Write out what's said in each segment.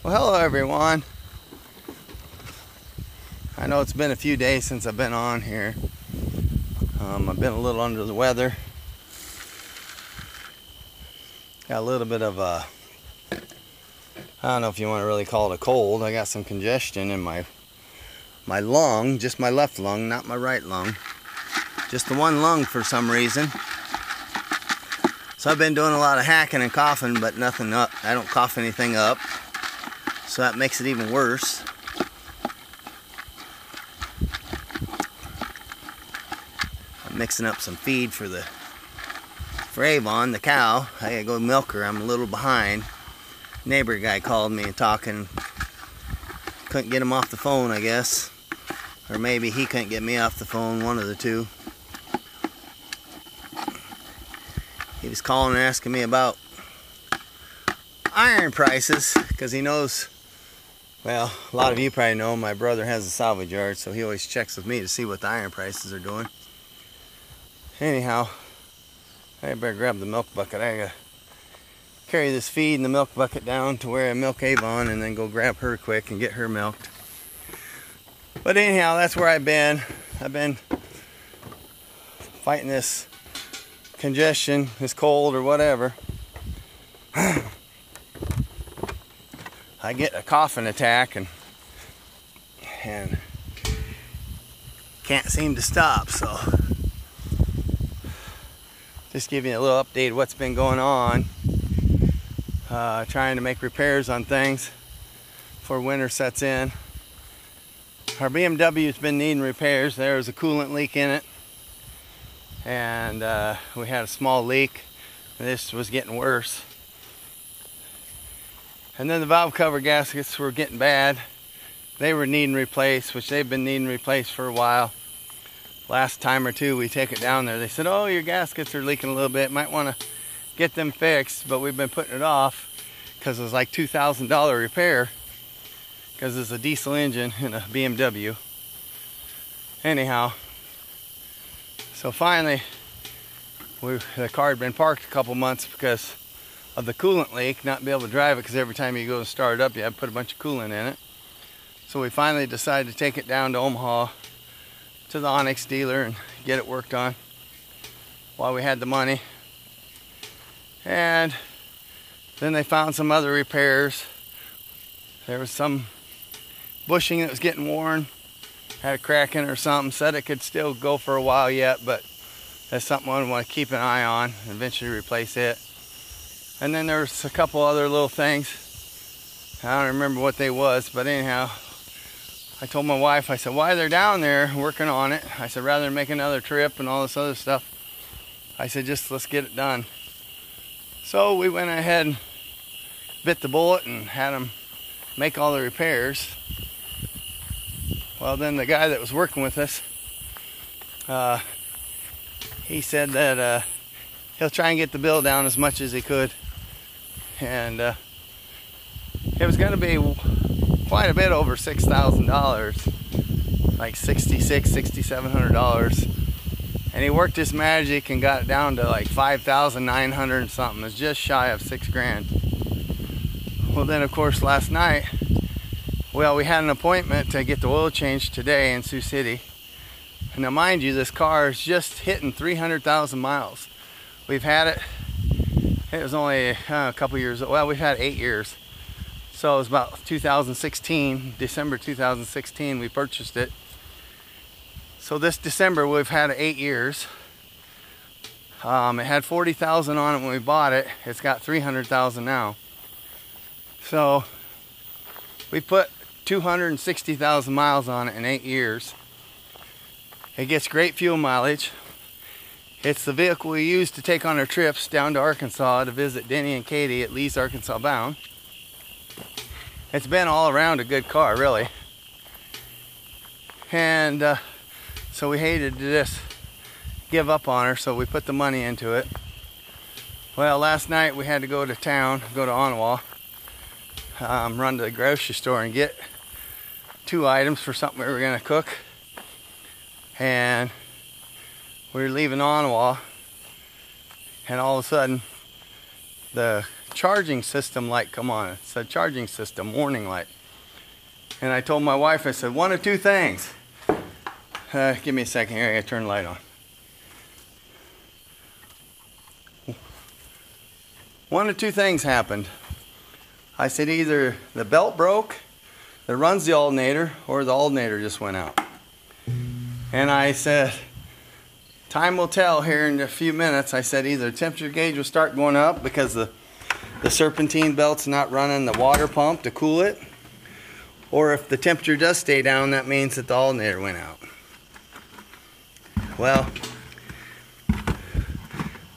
Well, hello everyone. I know it's been a few days since I've been on here. I've been a little under the weather. Got a little bit of a, I don't know if you want to really call it a cold. I got some congestion in my lung, just my left lung, not my right lung. Just the one lung for some reason. So I've been doing a lot of hacking and coughing, but nothing up. I don't cough anything up. So that makes it even worse. I'm mixing up some feed for Avon, the cow. I gotta go milk her. I'm a little behind. Neighbor guy called me and talking. Couldn't get him off the phone, I guess. Or maybe he couldn't get me off the phone, one of the two. He was calling and asking me about iron prices, because he knows, well, a lot of you probably know my brother has a salvage yard, so he always checks with me to see what the iron prices are doing. Anyhow, I better grab the milk bucket. I gotta carry this feed and the milk bucket down to where I milk Avon and then go grab her quick and get her milked. But anyhow, that's where I've been. I've been fighting this congestion, this cold or whatever. I get a coughing attack and can't seem to stop, so just give you a little update of what's been going on. Trying to make repairs on things before winter sets in. Our BMW's been needing repairs. There was a coolant leak in it, and we had a small leak. This was getting worse. And then the valve cover gaskets were getting bad. They were needing replaced, which they've been needing replaced for a while. Last time or two we take it down there, they said, oh, your gaskets are leaking a little bit, might want to get them fixed, but we've been putting it off because it was like $2,000 repair because it's a diesel engine in a BMW. Anyhow, so finally the car had been parked a couple months because of the coolant leak, not be able to drive it because every time you go and start it up you have to put a bunch of coolant in it. So we finally decided to take it down to Omaha to the Onyx dealer and get it worked on while we had the money. And then they found some other repairs. There was some bushing that was getting worn, had a crack in it or something. Said it could still go for a while yet, but that's something I want to keep an eye on, eventually replace it. And then there's a couple other little things. I don't remember what they was, but anyhow, I told my wife, I said, while they're down there working on it, I said, rather than make another trip and all this other stuff, I said, just let's get it done. So we went ahead and bit the bullet and had them make all the repairs. Well, then the guy that was working with us, he said that he'll try and get the bill down as much as he could. And it was going to be quite a bit over $6,000, like $6,600, $6,700. And he worked his magic and got it down to like 5,900 and something. It's just shy of $6,000. Well, then of course last night, well, we had an appointment to get the oil changed today in Sioux City. And now mind you, this car is just hitting 300,000 miles. We've had it, it was only a couple years, well, we've had 8 years. So it was about 2016, December 2016 we purchased it. So this December we've had 8 years. It had 40,000 on it when we bought it. It's got 300,000 now. So we put 260,000 miles on it in 8 years. It gets great fuel mileage. It's the vehicle we use to take on our trips down to Arkansas to visit Denny and Katie at Lee's Arkansas Bound. It's been all around a good car, really. And so we hated to just give up on her, so we put the money into it. Well, last night we had to go to town, go to Onawa, run to the grocery store and get 2 items for something we were going to cook. And we were leaving Onawa, and all of a sudden the charging system light come on. It said charging system, warning light. And I told my wife, I said, one of two things. Give me a second here, I gotta turn the light on. One of two things happened. I said either the belt broke that runs the alternator, or the alternator just went out. And I said, time will tell here in a few minutes. I said either the temperature gauge will start going up because the serpentine belt's not running the water pump to cool it, or if the temperature does stay down, that means that the alternator went out. Well,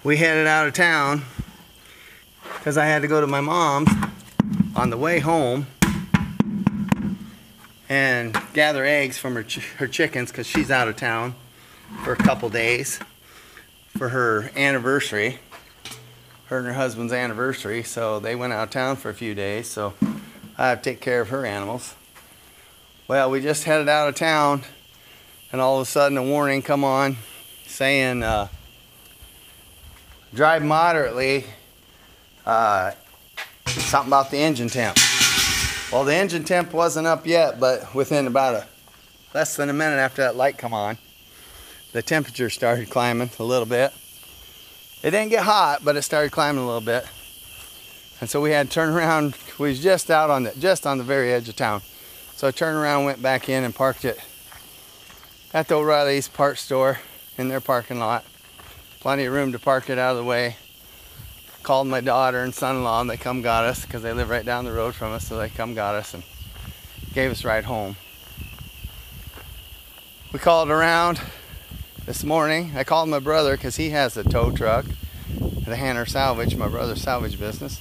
we headed out of town because I had to go to my mom's on the way home and gather eggs from her chickens because she's out of town for a couple days for her anniversary, her and her husband's anniversary. So they went out of town for a few days, so I have to take care of her animals. Well, we just headed out of town and all of a sudden a warning come on saying drive moderately, something about the engine temp. Well, the engine temp wasn't up yet, but within about less than a minute after that light come on, the temperature started climbing a little bit. It didn't get hot, but it started climbing a little bit. And so we had to turn around. We was just out on the very edge of town. So I turned around, went back in and parked it at the O'Reilly's parts store in their parking lot. Plenty of room to park it out of the way. Called my daughter and son-in-law and they come got us because they live right down the road from us, so they come got us and gave us a ride home. We called around this morning. I called my brother because he has a tow truck, the Hanner Salvage, my brother's salvage business.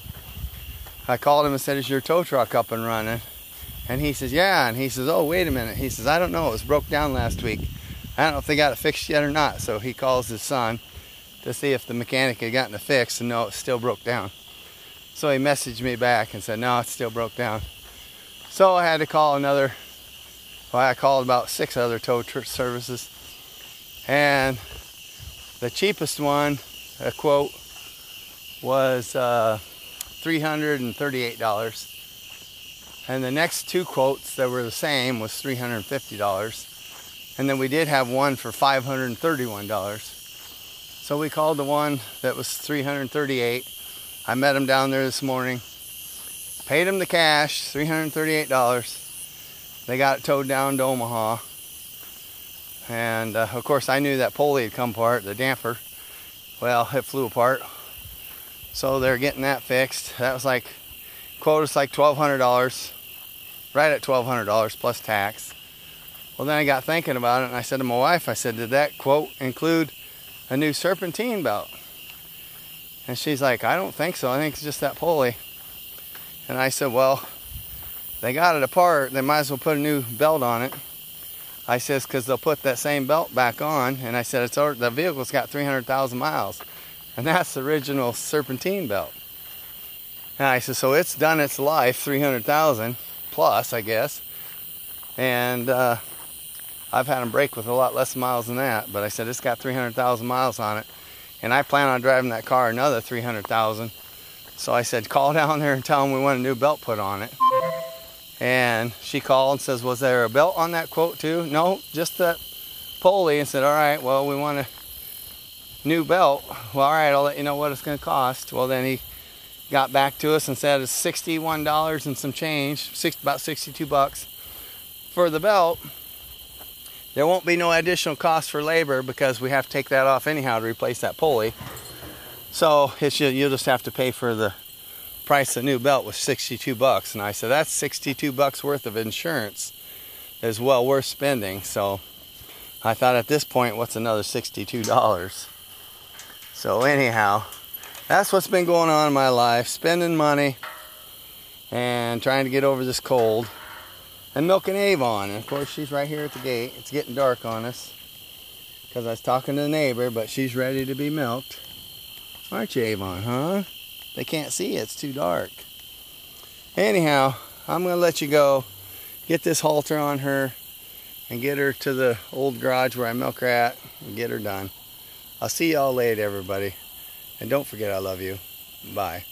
I called him and said, is your tow truck up and running? And he says, yeah. And he says, oh, wait a minute. He says, I don't know, it was broke down last week. I don't know if they got it fixed yet or not. So he calls his son to see if the mechanic had gotten it fixed, and no, it still broke down. So he messaged me back and said, no, it still broke down. So I had to call I called about 6 other tow services. And the cheapest one, a quote, was $338. And the next 2 quotes that were the same was $350. And then we did have one for $531. So we called the one that was $338. I met him down there this morning. Paid him the cash, $338. They got it towed down to Omaha. And of course I knew that pulley had come apart, the damper. Well, it flew apart. So they're getting that fixed. That was like, quote us like $1,200. Right at $1,200 plus tax. Well, then I got thinking about it and I said to my wife, I said, did that quote include a new serpentine belt? And she's like, I don't think so. I think it's just that pulley. And I said, well, they got it apart. They might as well put a new belt on it. I says, because they'll put that same belt back on. And I said, the vehicle's got 300,000 miles. And that's the original serpentine belt. And I said, so it's done its life, 300,000 plus, I guess. And I've had them break with a lot less miles than that, but I said it's got 300,000 miles on it, and I plan on driving that car another 300,000. So I said, call down there and tell them we want a new belt put on it. And she called and says, was there a belt on that quote too? No, just that pulley. And said, all right, well, we want a new belt. Well, all right, I'll let you know what it's going to cost. Well, then he got back to us and said it's $61 and some change, about 62 bucks for the belt. There won't be no additional cost for labor because we have to take that off anyhow to replace that pulley. So you'll just have to pay for the price of the new belt was 62 bucks. And I said, that's 62 bucks worth of insurance is well worth spending. So I thought at this point, what's another $62? So anyhow, that's what's been going on in my life, spending money and trying to get over this cold. And milking Avon, and of course she's right here at the gate. It's getting dark on us because I was talking to the neighbor, but she's ready to be milked. Aren't you, Avon, huh? They can't see you, it's too dark. Anyhow, I'm gonna let you go, get this halter on her and get her to the old garage where I milk her at and get her done. I'll see y'all later, everybody. And don't forget I love you. Bye.